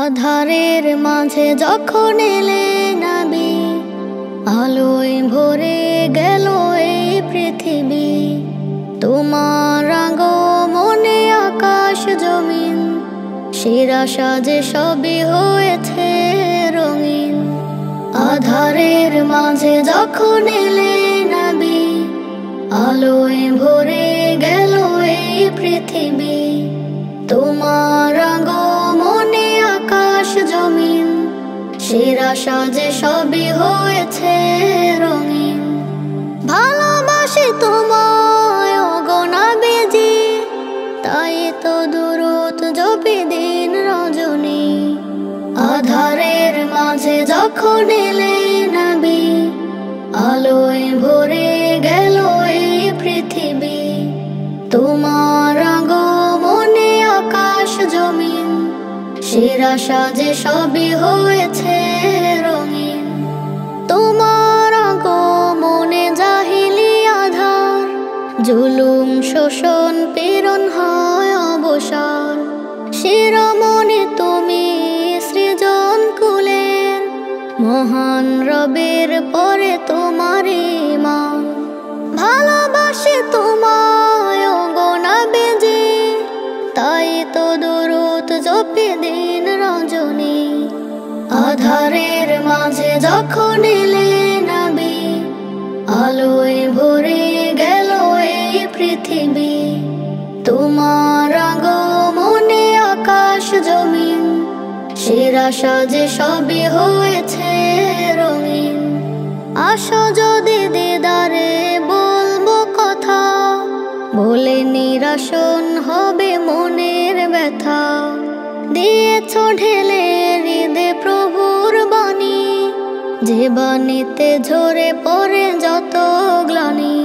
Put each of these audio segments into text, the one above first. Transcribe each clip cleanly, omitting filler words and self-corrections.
আধারের মাঝে যখন এলে নবী, আলোয় ভরে গেল এই পৃথিবী। তোমার আগমনে আকাশ জমিন, শিরা সাজে সবই হয়েছে রঙিন। আধারের মাঝে যখন এলে নবী, আলোয় ভরে গেল এই পৃথিবী। তোমার আগমনে আকাশ জমিন, শিরা সাজে সবই হয়েছে রঙিন। ভালোবাসি তোমায় ওগো নবীজি, তাই তো দুরূদ জপি দিন রজনী। আধারের মাঝে যখন এলে নবী, আলোয় ভরে গেল এই পৃথিবী। তোমার আগমনে আকাশ জমিন, শিরা সাজে সবই হয়েছে রঙিন। তোমার আগমনে জাহিলি আধার, জুলুম শোষণ পীড়ন হয় অবসান। শিরোমণি তুমি সৃজন কুলের, মহান রবের পরে তোমারই মান। ভালোবাসি তোমায় ওগো নবীজি, তাই তো দুরূদ জপি দিন রজনী। আধারের মাঝে যখন এলে নবী, আলোয় ভরে গেল এই পৃথিবী। তোমার আগমনে আকাশ জমিন, শিরা সাজে সবই হয়েছে রঙিন। আসো যদি দিদারে বলবো কথা, বলে নিরাসন হবে মনের ব্যথা। দিয়েছ ঢেলে হৃদে প্রভুর বাণী, যে বাণীতে ঝরে পড়ে যত গ্লানি।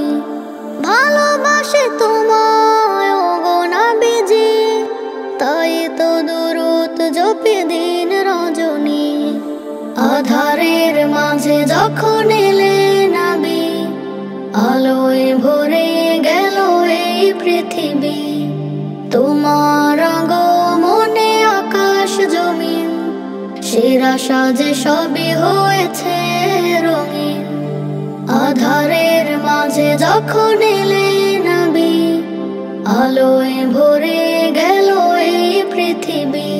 ভালোবাসি তোমায় ওগো নবীজি, তাই তো দুরূদ জপি দিন রজনী। আধারের মাঝে যখন এলে নবী, আলোয় ভরে গেল এই পৃথিবী। তোমার আগমনে আকাশ জমিন, শিরা সাজে সবই হয়েছে রঙিন। আধারের মাঝে যখন এলে নবী, আলোয় ভরে গেল এই পৃথিবী।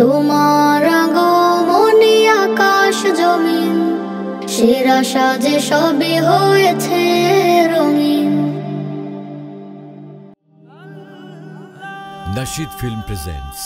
তোমার আগমনে আকাশ জমিন, শিরা সাজে সবই হয়েছে রঙিন। Nasheed Film presents